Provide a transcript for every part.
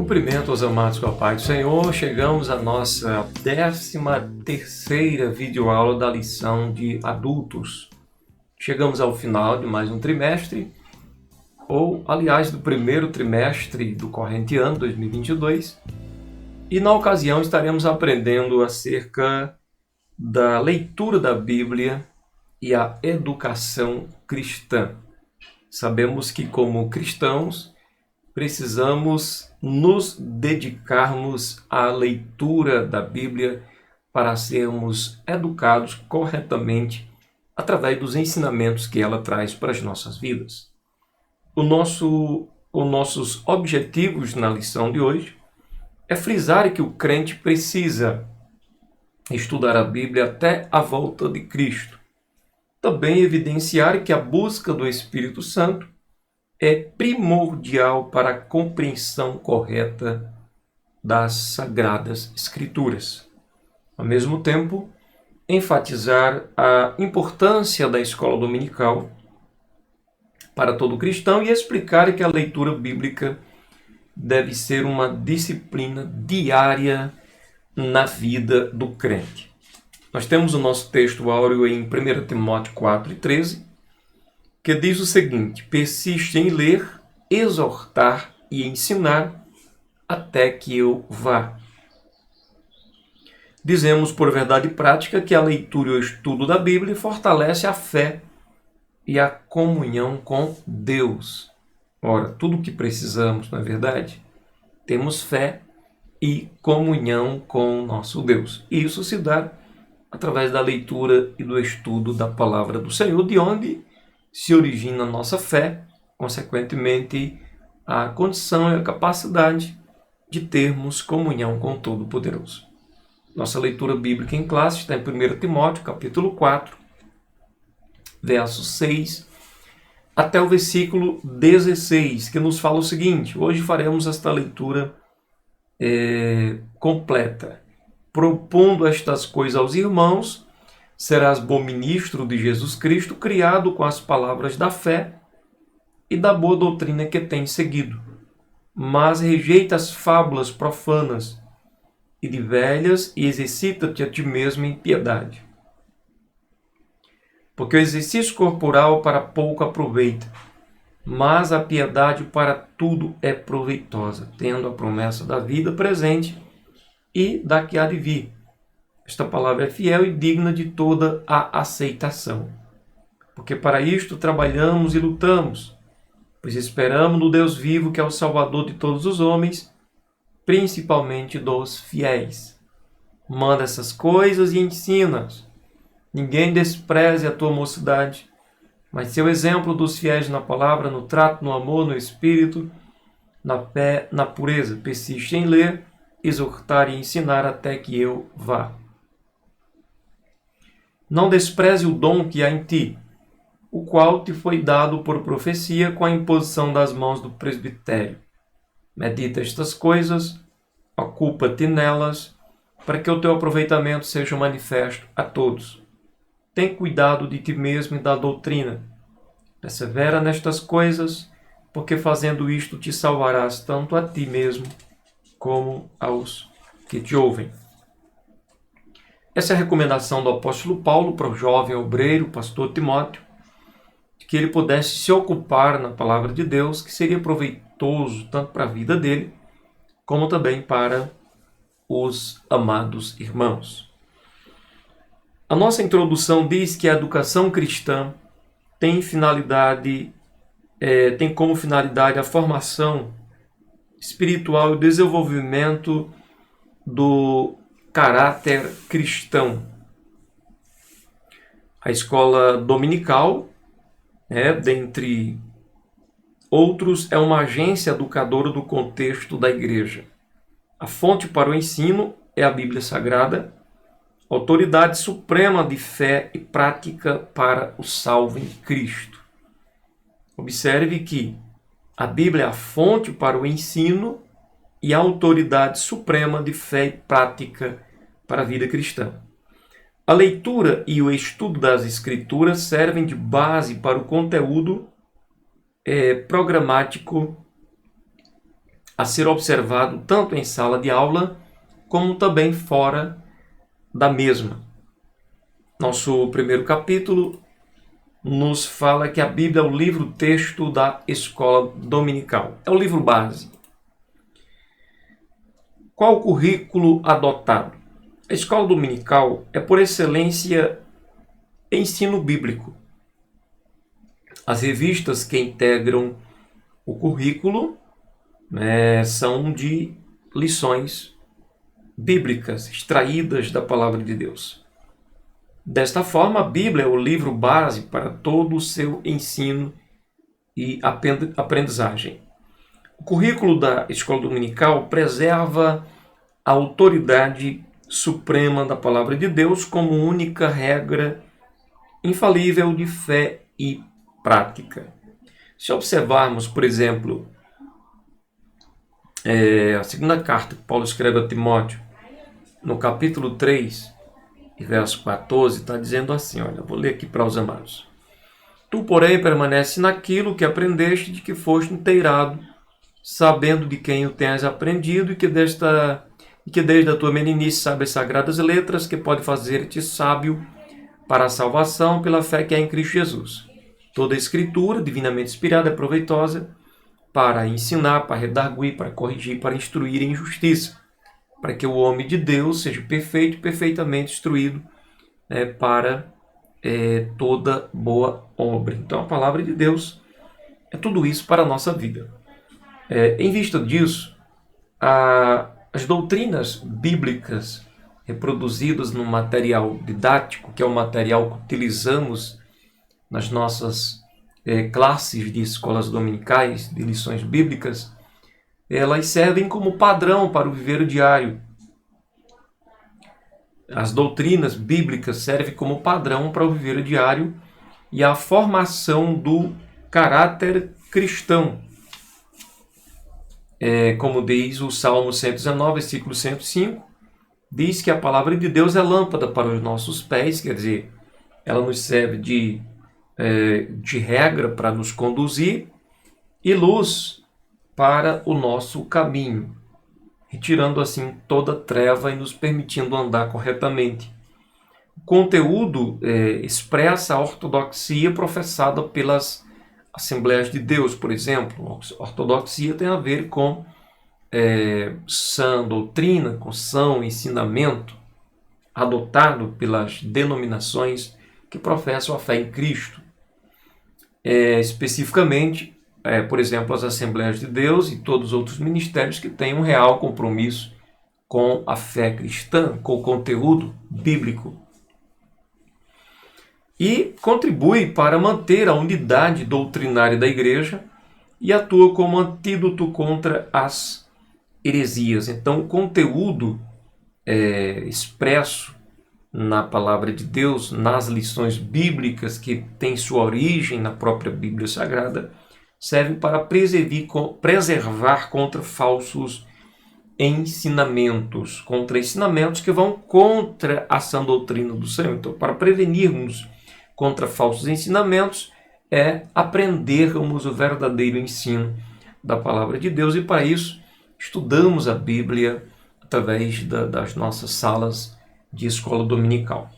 Cumprimento aos amados com a paz do Senhor. Chegamos à nossa 13ª videoaula da lição de adultos. Chegamos ao final de mais um trimestre, ou aliás do primeiro trimestre do corrente ano 2022, e na ocasião estaremos aprendendo acerca da leitura da Bíblia e a educação cristã. Sabemos que como cristãos precisamos nos dedicarmos à leitura da Bíblia para sermos educados corretamente através dos ensinamentos que ela traz para as nossas vidas. Os nossos objetivos na lição de hoje é frisar que o crente precisa estudar a Bíblia até a volta de Cristo. Também evidenciar que a busca do Espírito Santo é primordial para a compreensão correta das Sagradas Escrituras. Ao mesmo tempo, enfatizar a importância da escola dominical para todo cristão e explicar que a leitura bíblica deve ser uma disciplina diária na vida do crente. Nós temos o nosso texto áureo em 1 Timóteo 4:13, que diz o seguinte: persiste em ler, exortar e ensinar até que eu vá. Dizemos por verdade prática que a leitura e o estudo da Bíblia fortalece a fé e a comunhão com Deus. Ora, tudo o que precisamos, não é verdade? Temos fé e comunhão com o nosso Deus. E isso se dá através da leitura e do estudo da palavra do Senhor, de onde se origina a nossa fé, consequentemente, a condição e a capacidade de termos comunhão com o Todo-Poderoso. Nossa leitura bíblica em classe está em 1 Timóteo, capítulo 4, verso 6, até o versículo 16, que nos fala o seguinte: hoje faremos esta leitura completa. Propondo estas coisas aos irmãos, serás bom ministro de Jesus Cristo, criado com as palavras da fé e da boa doutrina que tens seguido. Mas rejeita as fábulas profanas e de velhas e exercita-te a ti mesmo em piedade. Porque o exercício corporal para pouco aproveita, mas a piedade para tudo é proveitosa, tendo a promessa da vida presente e da que há de vir. Esta palavra é fiel e digna de toda a aceitação. Porque para isto trabalhamos e lutamos, pois esperamos no Deus vivo, que é o Salvador de todos os homens, principalmente dos fiéis. Manda essas coisas e ensina-as. Ninguém despreze a tua mocidade, mas seu exemplo dos fiéis na palavra, no trato, no amor, no espírito, na fé, na pureza. Persiste em ler, exortar e ensinar até que eu vá. Não despreze o dom que há em ti, o qual te foi dado por profecia com a imposição das mãos do presbitério. Medita estas coisas, ocupa-te nelas, para que o teu aproveitamento seja manifesto a todos. Tem cuidado de ti mesmo e da doutrina. Persevera nestas coisas, porque fazendo isto te salvarás tanto a ti mesmo como aos que te ouvem. Essa é a recomendação do apóstolo Paulo para o jovem obreiro, pastor Timóteo, de que ele pudesse se ocupar na palavra de Deus, que seria proveitoso tanto para a vida dele, como também para os amados irmãos. A nossa introdução diz que a educação cristã tem como finalidade a formação espiritual e o desenvolvimento do caráter cristão. A escola dominical, dentre outros, é uma agência educadora do contexto da igreja. A fonte para o ensino é a Bíblia Sagrada, autoridade suprema de fé e prática para o salvo em Cristo. Observe que a Bíblia é a fonte para o ensino e a autoridade suprema de fé e prática para a vida cristã. A leitura e o estudo das Escrituras servem de base para o conteúdo programático a ser observado tanto em sala de aula como também fora da mesma. Nosso primeiro capítulo nos fala que a Bíblia é o livro-texto da escola dominical. É o livro base. Qual o currículo adotado? A escola dominical é, por excelência, ensino bíblico. As revistas que integram o currículo são de lições bíblicas, extraídas da palavra de Deus. Desta forma, a Bíblia é o livro base para todo o seu ensino e aprendizagem. O currículo da escola dominical preserva a autoridade suprema da palavra de Deus como única regra infalível de fé e prática. Se observarmos, por exemplo, a segunda carta que Paulo escreve a Timóteo, no capítulo 3, verso 14, está dizendo assim, olha, vou ler aqui para os amados. Tu, porém, permanece naquilo que aprendeste, de que foste inteirado, sabendo de quem o tens aprendido, e que desde a tua meninice sabes as sagradas letras, que pode fazer-te sábio para a salvação pela fé que há em Cristo Jesus. Toda a escritura, divinamente inspirada, é proveitosa para ensinar, para redarguir, para corrigir, para instruir em justiça, para que o homem de Deus seja perfeito, perfeitamente instruído para toda boa obra. Então a palavra de Deus é tudo isso para a nossa vida. Em vista disso, as doutrinas bíblicas reproduzidas no material didático, que é o material que utilizamos nas nossas classes de escolas dominicais, de lições bíblicas, elas servem como padrão para o viver diário. As doutrinas bíblicas servem como padrão para o viver diário e a formação do caráter cristão. Como diz o Salmo 119, versículo 105, diz que a palavra de Deus é lâmpada para os nossos pés, quer dizer, ela nos serve de regra para nos conduzir e luz para o nosso caminho, retirando assim toda treva e nos permitindo andar corretamente. O conteúdo expressa a ortodoxia professada pelas Assembleias de Deus, por exemplo. Ortodoxia tem a ver com sã doutrina, com são ensinamento adotado pelas denominações que professam a fé em Cristo. Especificamente, por exemplo, as Assembleias de Deus e todos os outros ministérios que têm um real compromisso com a fé cristã, com o conteúdo bíblico. E contribui para manter a unidade doutrinária da igreja e atua como antídoto contra as heresias. Então, o conteúdo expresso na palavra de Deus, nas lições bíblicas que têm sua origem na própria Bíblia Sagrada, serve para preservar contra falsos ensinamentos, contra ensinamentos que vão contra a sã doutrina do Senhor. Então, para prevenirmos contra falsos ensinamentos, aprendermos o verdadeiro ensino da palavra de Deus, e para isso estudamos a Bíblia através das nossas salas de escola dominical.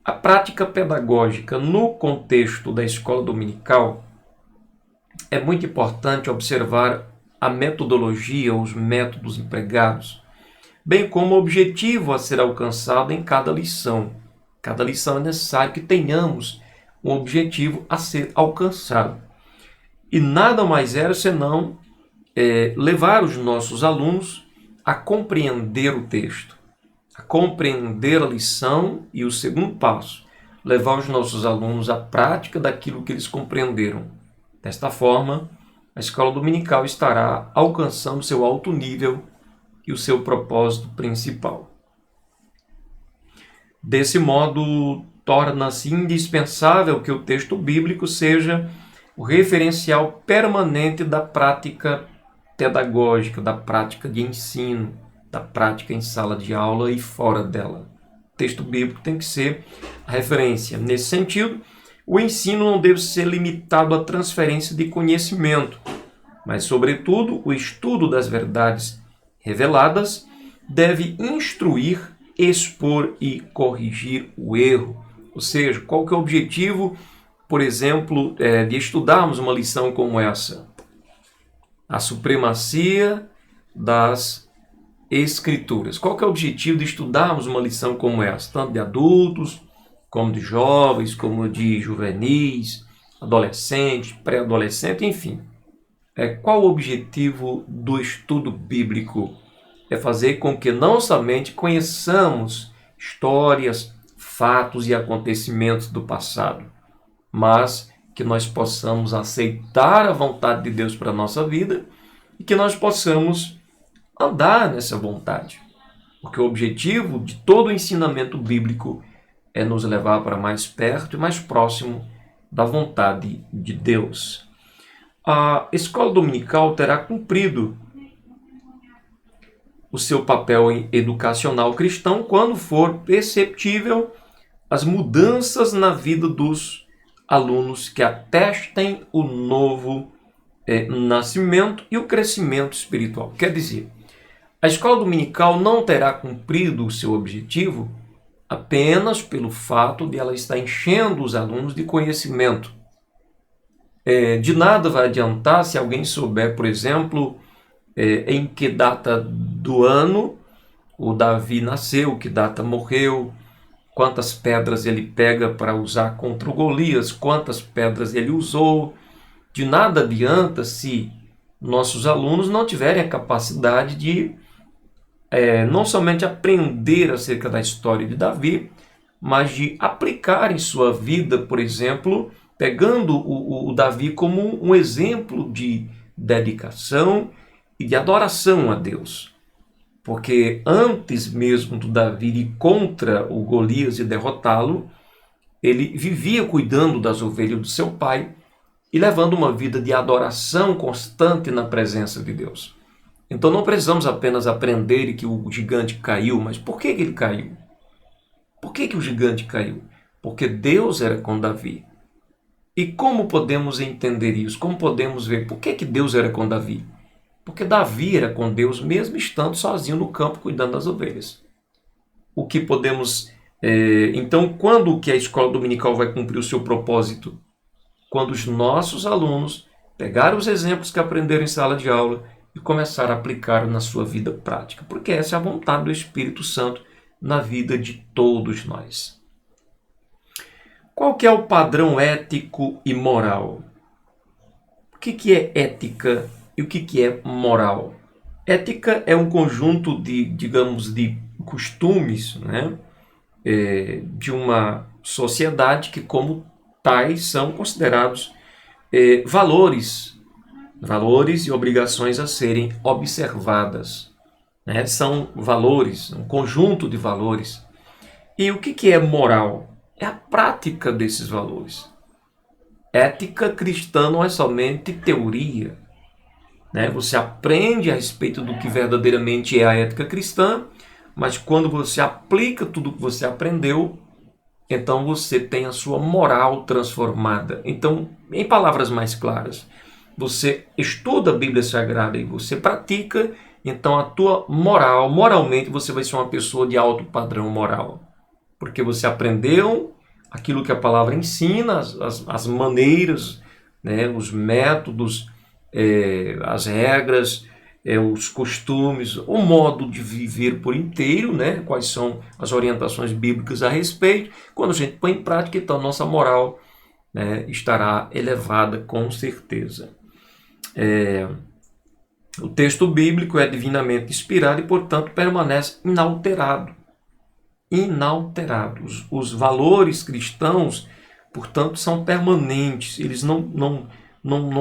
A prática pedagógica no contexto da escola dominical é muito importante observar a metodologia, os métodos empregados, bem como o objetivo a ser alcançado em cada lição. Cada lição é necessário que tenhamos um objetivo a ser alcançado. E nada mais era senão levar os nossos alunos a compreender o texto, a compreender a lição e o segundo passo, levar os nossos alunos à prática daquilo que eles compreenderam. Desta forma, a escola dominical estará alcançando seu alto nível e o seu propósito principal. Desse modo, torna-se indispensável que o texto bíblico seja o referencial permanente da prática pedagógica, da prática de ensino, da prática em sala de aula e fora dela. O texto bíblico tem que ser a referência. Nesse sentido, o ensino não deve ser limitado à transferência de conhecimento, mas, sobretudo, o estudo das verdades reveladas deve instruir, expor e corrigir o erro. Ou seja, qual que é o objetivo, por exemplo, de estudarmos uma lição como essa? A supremacia das Escrituras. Qual que é o objetivo de estudarmos uma lição como essa? Tanto de adultos, como de jovens, como de juvenis, adolescentes, pré-adolescentes, enfim. Qual o objetivo do estudo bíblico? É fazer com que não somente conheçamos histórias, fatos e acontecimentos do passado, mas que nós possamos aceitar a vontade de Deus para a nossa vida e que nós possamos andar nessa vontade. Porque o objetivo de todo o ensinamento bíblico é nos levar para mais perto e mais próximo da vontade de Deus. A escola dominical terá cumprido o seu papel educacional cristão quando for perceptível as mudanças na vida dos alunos que atestem o novo nascimento e o crescimento espiritual. Quer dizer, a escola dominical não terá cumprido o seu objetivo apenas pelo fato de ela estar enchendo os alunos de conhecimento. De nada vai adiantar se alguém souber, por exemplo, em que data do ano o Davi nasceu, que data morreu, quantas pedras ele pega para usar contra o Golias, quantas pedras ele usou. De nada adianta se nossos alunos não tiverem a capacidade de não somente aprender acerca da história de Davi, mas de aplicar em sua vida, por exemplo, pegando o Davi como um exemplo de dedicação e de adoração a Deus. Porque antes mesmo do Davi ir contra o Golias e derrotá-lo, ele vivia cuidando das ovelhas do seu pai e levando uma vida de adoração constante na presença de Deus. Então não precisamos apenas aprender que o gigante caiu, mas por que ele caiu? Por que o gigante caiu? Porque Deus era com Davi. E como podemos entender isso? Como podemos ver por que Deus era com Davi? Porque Davi era com Deus mesmo estando sozinho no campo cuidando das ovelhas. O que podemos... Então, quando que a escola dominical vai cumprir o seu propósito? Quando os nossos alunos pegarem os exemplos que aprenderam em sala de aula e começar a aplicar na sua vida prática, porque essa é a vontade do Espírito Santo na vida de todos nós. Qual que é o padrão ético e moral? O que é ética e o que é moral? Ética é um conjunto de, digamos, de costumes, né, de uma sociedade que, como tais, são considerados valores e obrigações a serem observadas. Né? São valores, um conjunto de valores. E o que é moral? É a prática desses valores. Ética cristã não é somente teoria. Né? Você aprende a respeito do que verdadeiramente é a ética cristã, mas quando você aplica tudo o que você aprendeu, então você tem a sua moral transformada. Então, em palavras mais claras, você estuda a Bíblia Sagrada e você pratica, então a tua moral, moralmente você vai ser uma pessoa de alto padrão moral. Porque você aprendeu aquilo que a palavra ensina, as maneiras, né, os métodos, as regras, os costumes, o modo de viver por inteiro, né, quais são as orientações bíblicas a respeito. Quando a gente põe em prática, então a nossa moral, né, estará elevada com certeza. O texto bíblico é divinamente inspirado e, portanto, permanece inalterado. Os valores cristãos, portanto, são permanentes. Eles não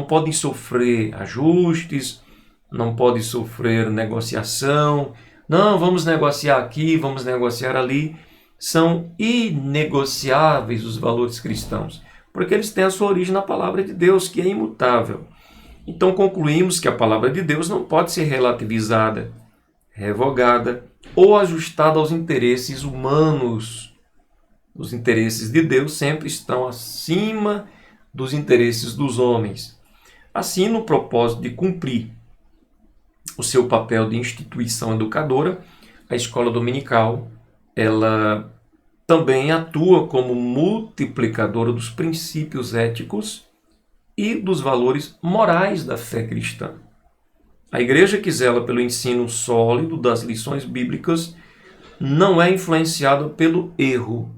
podem sofrer ajustes, não podem sofrer negociação. Não, vamos negociar aqui, vamos negociar ali. São inegociáveis os valores cristãos, porque eles têm a sua origem na palavra de Deus, que é imutável. Então concluímos que a palavra de Deus não pode ser relativizada, revogada ou ajustada aos interesses humanos. Os interesses de Deus sempre estão acima dos interesses dos homens. Assim, no propósito de cumprir o seu papel de instituição educadora, a escola dominical, ela também atua como multiplicadora dos princípios éticos e dos valores morais da fé cristã. A igreja que zela pelo ensino sólido das lições bíblicas não é influenciada pelo erro,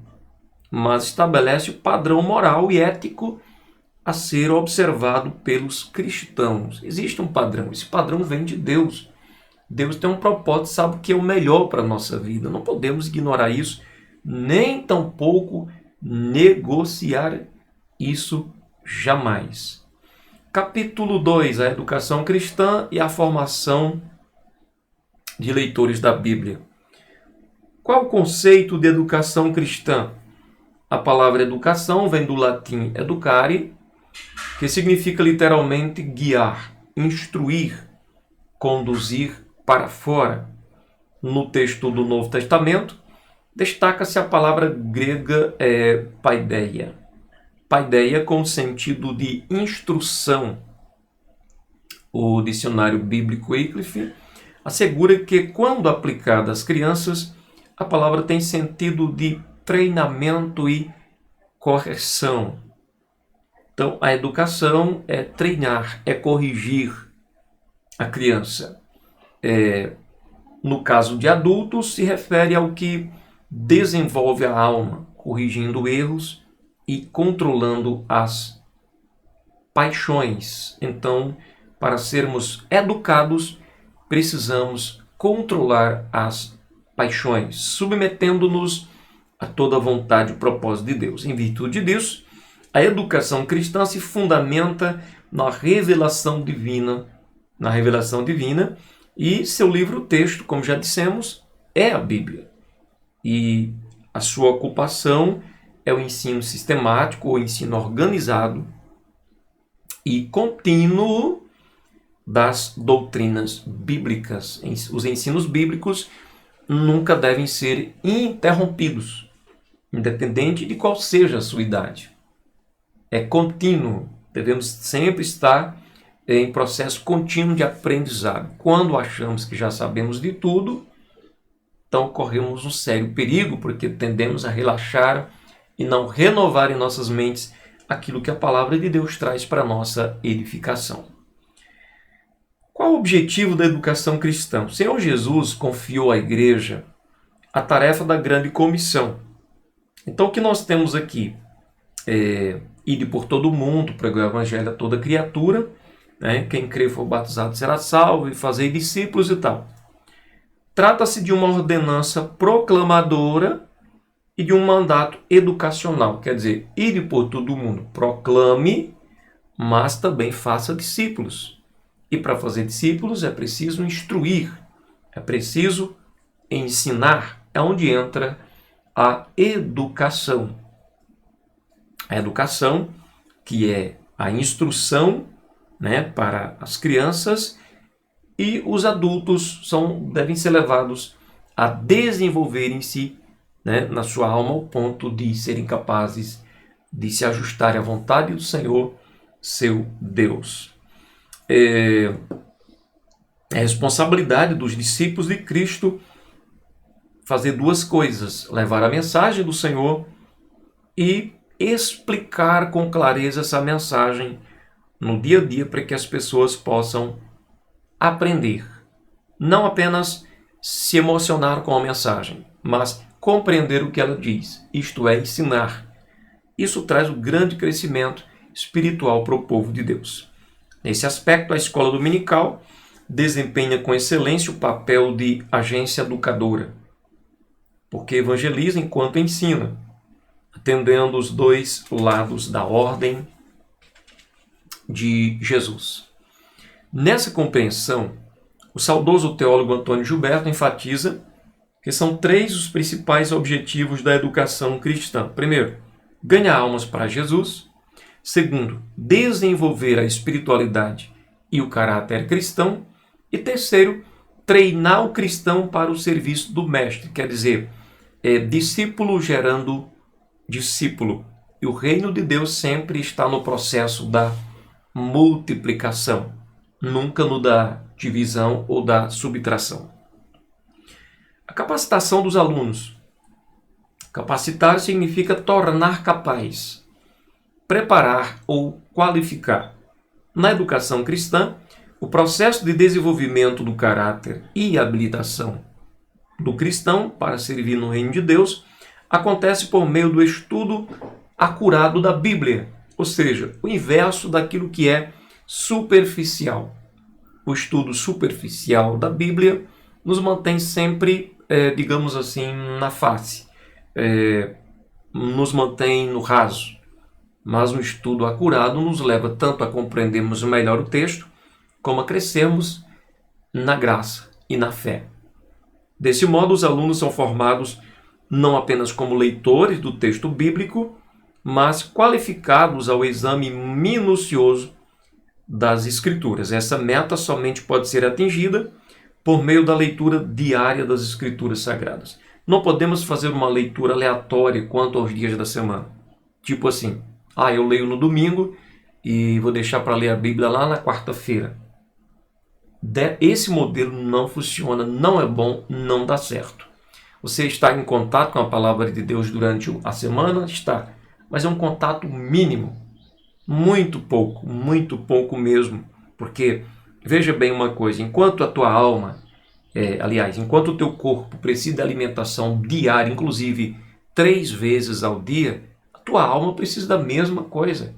mas estabelece o padrão moral e ético a ser observado pelos cristãos. Existe um padrão, esse padrão vem de Deus. Deus tem um propósito, sabe o que é o melhor para a nossa vida. Não podemos ignorar isso, nem tampouco negociar isso jamais. Capítulo 2, a educação cristã e a formação de leitores da Bíblia. Qual o conceito de educação cristã? A palavra educação vem do latim educare, que significa literalmente guiar, instruir, conduzir para fora. No texto do Novo Testamento, destaca-se a palavra grega paideia. Paideia com sentido de instrução. O dicionário bíblico Wycliffe assegura que, quando aplicada às crianças, a palavra tem sentido de treinamento e correção. Então, a educação é treinar, é corrigir a criança. No caso de adultos, se refere ao que desenvolve a alma, corrigindo erros e controlando as paixões. Então, para sermos educados, precisamos controlar as paixões, submetendo-nos a toda a vontade e propósito de Deus. Em virtude disso, a educação cristã se fundamenta na revelação divina, e seu livro-texto, como já dissemos, é a Bíblia. E a sua ocupação é o ensino sistemático, o ensino organizado e contínuo das doutrinas bíblicas. Os ensinos bíblicos nunca devem ser interrompidos, independente de qual seja a sua idade. É contínuo, devemos sempre estar em processo contínuo de aprendizado. Quando achamos que já sabemos de tudo, então corremos um sério perigo, porque tendemos a relaxar e não renovar em nossas mentes aquilo que a palavra de Deus traz para a nossa edificação. Qual o objetivo da educação cristã? O Senhor Jesus confiou à igreja a tarefa da grande comissão. Então, o que nós temos aqui é ide por todo o mundo, pregar o evangelho a toda criatura, né? Quem crer for batizado será salvo, e fazer discípulos e tal. Trata-se de uma ordenança proclamadora e de um mandato educacional. Quer dizer, ide por todo o mundo, proclame, mas também faça discípulos. E para fazer discípulos é preciso instruir, é preciso ensinar. É onde entra a educação. A educação, que é a instrução, né, para as crianças, e os adultos devem ser levados a desenvolverem-se, né, na sua alma, ao ponto de serem capazes de se ajustarem à vontade do Senhor, seu Deus. É responsabilidade dos discípulos de Cristo fazer duas coisas: levar a mensagem do Senhor e explicar com clareza essa mensagem no dia a dia, para que as pessoas possam aprender. Não apenas se emocionar com a mensagem, mas compreender o que ela diz, isto é, ensinar. Isso traz um grande crescimento espiritual para o povo de Deus. Nesse aspecto, a escola dominical desempenha com excelência o papel de agência educadora, porque evangeliza enquanto ensina, atendendo os dois lados da ordem de Jesus. Nessa compreensão, o saudoso teólogo Antônio Gilberto enfatiza que são três os principais objetivos da educação cristã. Primeiro, ganhar almas para Jesus. Segundo, desenvolver a espiritualidade e o caráter cristão. E terceiro, treinar o cristão para o serviço do mestre, quer dizer, discípulo gerando discípulo. E o reino de Deus sempre está no processo da multiplicação, nunca no da divisão ou da subtração. A capacitação dos alunos. Capacitar significa tornar capaz, preparar ou qualificar. Na educação cristã, o processo de desenvolvimento do caráter e habilitação do cristão para servir no reino de Deus acontece por meio do estudo acurado da Bíblia, ou seja, o inverso daquilo que é superficial. O estudo superficial da Bíblia nos mantém sempre, digamos assim, na face, nos mantém no raso. Mas um estudo acurado nos leva tanto a compreendermos melhor o texto, como a crescermos na graça e na fé. Desse modo, os alunos são formados não apenas como leitores do texto bíblico, mas qualificados ao exame minucioso das Escrituras. Essa meta somente pode ser atingida por meio da leitura diária das Escrituras Sagradas. Não podemos fazer uma leitura aleatória quanto aos dias da semana. Tipo assim, eu leio no domingo e vou deixar para ler a Bíblia lá na quarta-feira. Esse modelo não funciona, não é bom, não dá certo. Você está em contato com a palavra de Deus durante a semana? Está. Mas é um contato mínimo. Muito pouco mesmo. Porque, veja bem uma coisa, enquanto a tua alma, enquanto o teu corpo precisa de alimentação diária, inclusive 3 vezes ao dia, a tua alma precisa da mesma coisa.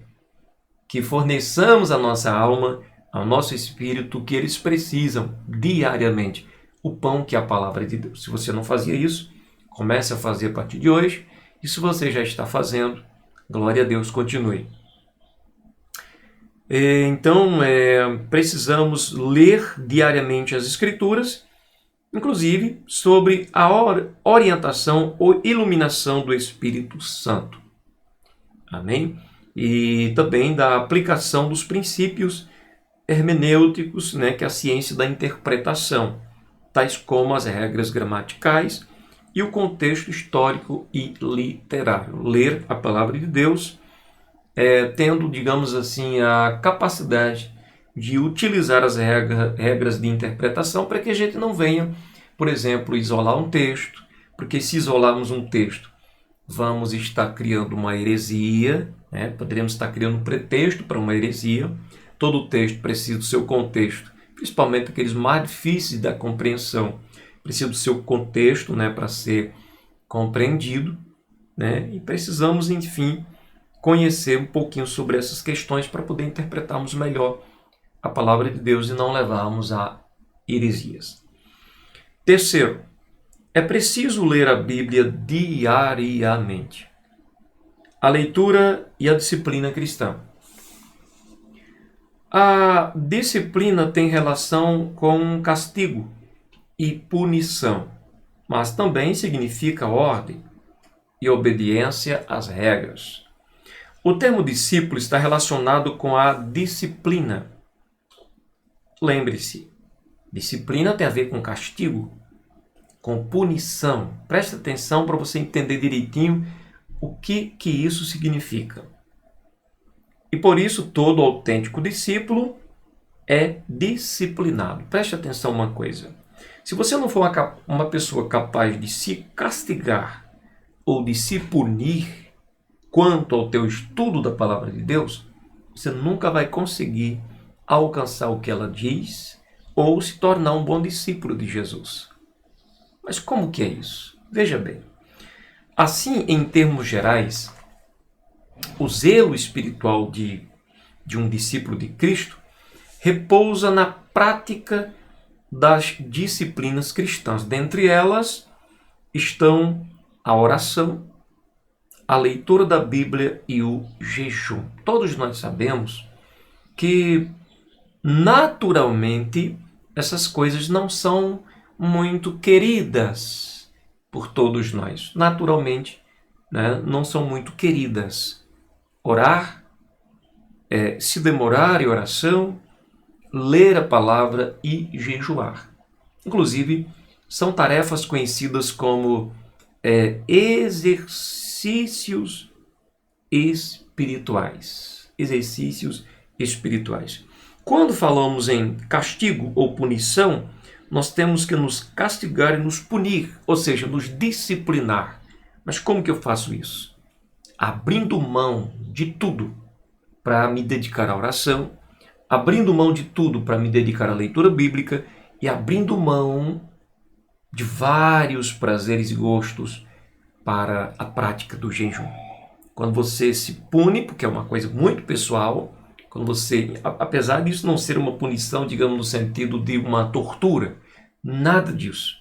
Que forneçamos à nossa alma, ao nosso espírito, o que eles precisam diariamente. O pão que é a palavra de Deus. Se você não fazia isso, comece a fazer a partir de hoje. E se você já está fazendo, glória a Deus, continue. Então, precisamos ler diariamente as Escrituras, inclusive sobre a orientação ou iluminação do Espírito Santo. Amém? E também da aplicação dos princípios hermenêuticos, que é a ciência da interpretação, tais como as regras gramaticais e o contexto histórico e literário. Ler a palavra de Deus, tendo, digamos assim, a capacidade de utilizar as regras de interpretação para que a gente não venha, por exemplo, isolar um texto, porque se isolarmos um texto, vamos estar criando uma heresia, poderemos estar criando um pretexto para uma heresia. Todo o texto precisa do seu contexto, principalmente aqueles mais difíceis da compreensão. Precisa do seu contexto para ser compreendido, e precisamos, enfim, conhecer um pouquinho sobre essas questões para poder interpretarmos melhor a palavra de Deus e não levarmos a heresias. Terceiro, é preciso ler a Bíblia diariamente. A leitura e a disciplina cristã. A disciplina tem relação com castigo e punição, mas também significa ordem e obediência às regras. O termo discípulo está relacionado com a disciplina. Lembre-se, disciplina tem a ver com castigo, com punição. Preste atenção para você entender direitinho o que isso significa. E por isso todo autêntico discípulo é disciplinado. Preste atenção uma coisa. Se você não for uma pessoa capaz de se castigar ou de se punir quanto ao teu estudo da palavra de Deus, você nunca vai conseguir alcançar o que ela diz ou se tornar um bom discípulo de Jesus. Mas como que é isso? Veja bem. Assim, em termos gerais, o zelo espiritual de um discípulo de Cristo repousa na prática das disciplinas cristãs. Dentre elas estão a oração, a leitura da Bíblia e o jejum. Todos nós sabemos que, naturalmente, essas coisas não são muito queridas por todos nós. Naturalmente, não são muito queridas. Orar, se demorar em oração, ler a palavra e jejuar. Inclusive, são tarefas conhecidas como exercícios espirituais. Exercícios espirituais. Quando falamos em castigo ou punição, nós temos que nos castigar e nos punir, ou seja, nos disciplinar. Mas como que eu faço isso? Abrindo mão de tudo para me dedicar à oração, abrindo mão de tudo para me dedicar à leitura bíblica e abrindo mão de vários prazeres e gostos para a prática do jejum. Quando você se pune, porque é uma coisa muito pessoal, quando você, apesar disso não ser uma punição, digamos, no sentido de uma tortura, nada disso,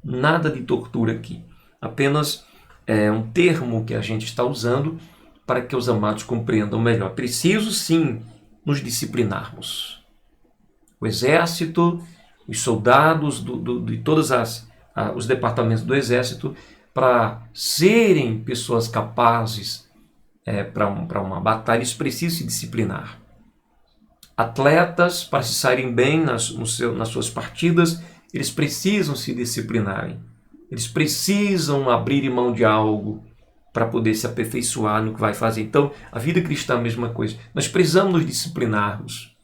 nada de tortura aqui. Apenas é um termo que a gente está usando para que os amados compreendam melhor. Preciso sim nos disciplinarmos. O exército, os soldados de todos os departamentos do exército, para serem pessoas capazes para uma batalha, eles precisam se disciplinar. Atletas, para se saírem bem nas suas partidas, eles precisam se disciplinarem. Eles precisam abrir mão de algo para poder se aperfeiçoar no que vai fazer. Então, a vida cristã é a mesma coisa. Nós precisamos nos disciplinarmos.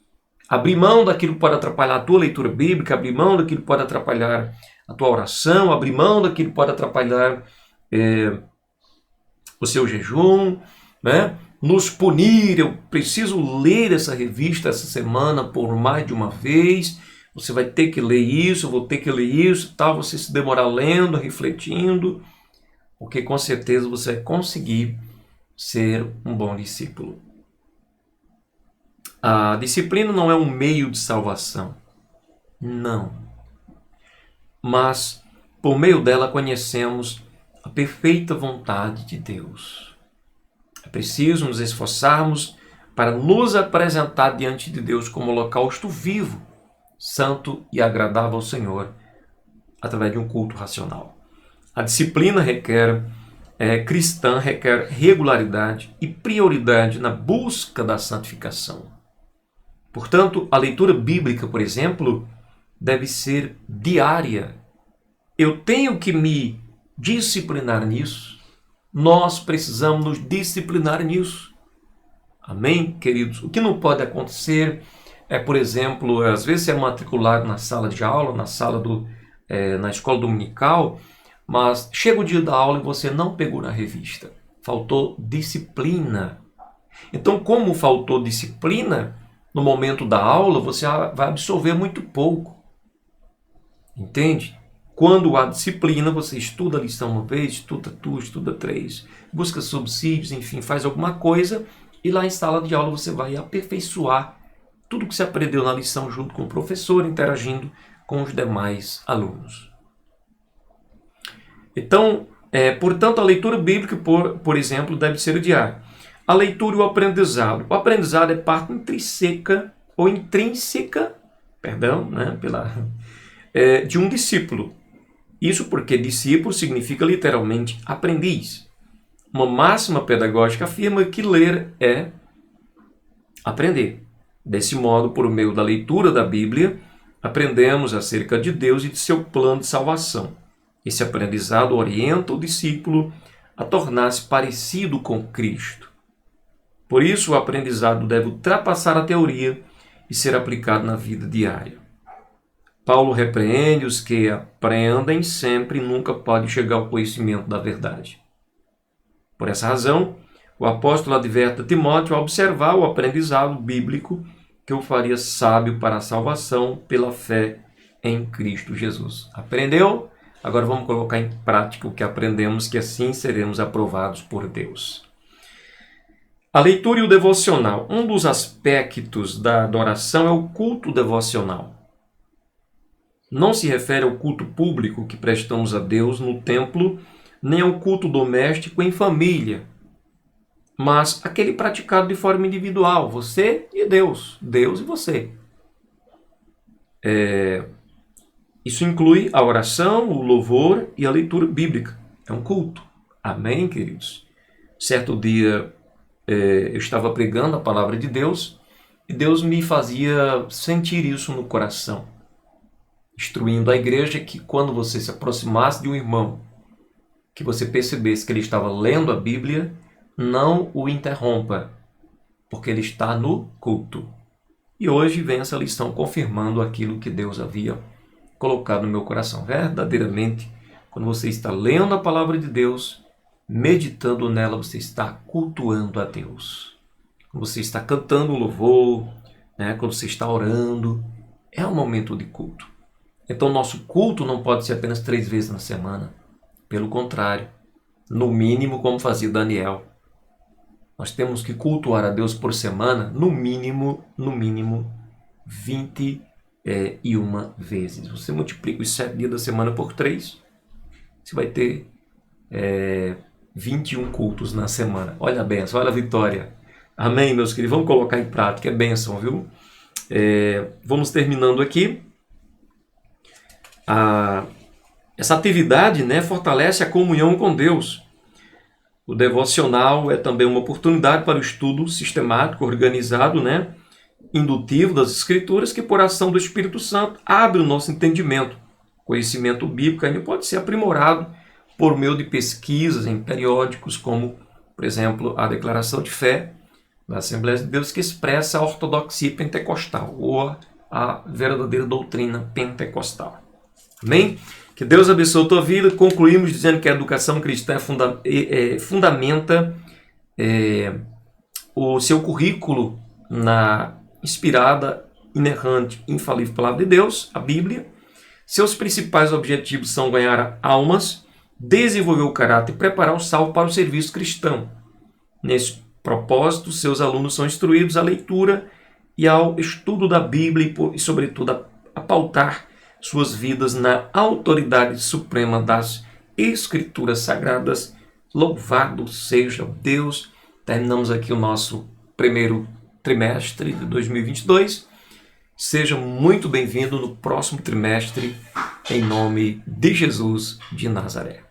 Abrir mão daquilo que pode atrapalhar a tua leitura bíblica, abrir mão daquilo que pode atrapalhar a tua oração, abrir mão daquilo que pode atrapalhar o seu jejum, né? Nos punir. Eu preciso ler essa revista essa semana por mais de uma vez. Você vai ter que ler isso, eu vou ter que ler isso, tal. Você se demorar lendo, refletindo, porque com certeza você vai conseguir ser um bom discípulo. A disciplina não é um meio de salvação. Não. Mas por meio dela conhecemos a perfeita vontade de Deus. É preciso nos esforçarmos para nos apresentar diante de Deus como holocausto vivo, santo e agradável ao Senhor, através de um culto racional. A disciplina cristã requer regularidade e prioridade na busca da santificação. Portanto, a leitura bíblica, por exemplo, deve ser diária. Eu tenho que me disciplinar nisso. Nós precisamos nos disciplinar nisso. Amém, queridos? O que não pode acontecer é, por exemplo, às vezes você é matriculado na sala de aula, na escola dominical, mas chega o dia da aula e você não pegou na revista. Faltou disciplina. Então, como faltou disciplina, no momento da aula você vai absorver muito pouco. Entende? Quando há disciplina, você estuda a lição uma vez, estuda duas, estuda três, busca subsídios, enfim, faz alguma coisa e lá em sala de aula você vai aperfeiçoar tudo que você aprendeu na lição junto com o professor, interagindo com os demais alunos. Então, portanto, a leitura bíblica, por exemplo, deve ser diária. A leitura e o aprendizado. O aprendizado é parte intrínseca, de um discípulo. Isso porque discípulo significa literalmente aprendiz. Uma máxima pedagógica afirma que ler é aprender. Desse modo, por meio da leitura da Bíblia, aprendemos acerca de Deus e de seu plano de salvação. Esse aprendizado orienta o discípulo a tornar-se parecido com Cristo. Por isso, o aprendizado deve ultrapassar a teoria e ser aplicado na vida diária. Paulo repreende os que aprendem sempre e nunca podem chegar ao conhecimento da verdade. Por essa razão, o apóstolo adverte a Timóteo a observar o aprendizado bíblico que o faria sábio para a salvação pela fé em Cristo Jesus. Aprendeu? Agora vamos colocar em prática o que aprendemos, que assim seremos aprovados por Deus. A leitura e o devocional. Um dos aspectos da adoração é o culto devocional. Não se refere ao culto público que prestamos a Deus no templo, nem ao culto doméstico em família, mas aquele praticado de forma individual, você e Deus, Deus e você. Isso inclui a oração, o louvor e a leitura bíblica. É um culto. Amém, queridos? Certo dia eu estava pregando a palavra de Deus e Deus me fazia sentir isso no coração, instruindo a igreja que quando você se aproximasse de um irmão, que você percebesse que ele estava lendo a Bíblia, não o interrompa. porque ele está no culto. E hoje vem essa lição confirmando aquilo que Deus havia colocado no meu coração. Verdadeiramente, quando você está lendo a palavra de Deus, meditando nela, você está cultuando a Deus. Quando você está cantando um louvor, quando você está orando, é um momento de culto. Então, nosso culto não pode ser apenas 3 vezes na semana. Pelo contrário, no mínimo, como fazia Daniel. Nós temos que cultuar a Deus por semana, no mínimo, 21 vezes. Você multiplica os 7 dias da semana por 3, você vai ter 21 cultos na semana. Olha a bênção, olha a vitória. Amém, meus queridos? Vamos colocar em prática, é bênção, viu? Vamos terminando aqui. Essa atividade fortalece a comunhão com Deus. O devocional é também uma oportunidade para o estudo sistemático, organizado, indutivo das Escrituras, que por ação do Espírito Santo abre o nosso entendimento. O conhecimento bíblico ainda pode ser aprimorado por meio de pesquisas em periódicos, como, por exemplo, a Declaração de Fé da Assembleia de Deus, que expressa a ortodoxia pentecostal, ou a verdadeira doutrina pentecostal. Amém? Que Deus abençoe a tua vida. Concluímos dizendo que a educação cristã fundamenta o seu currículo na inspirada, inerrante, infalível palavra de Deus, a Bíblia. Seus principais objetivos são ganhar almas, desenvolver o caráter e preparar o salvo para o serviço cristão. Nesse propósito, seus alunos são instruídos à leitura e ao estudo da Bíblia e, sobretudo, a pautar suas vidas na autoridade suprema das Escrituras Sagradas. Louvado seja Deus! Terminamos aqui o nosso primeiro trimestre de 2022. Seja muito bem-vindo no próximo trimestre, em nome de Jesus de Nazaré.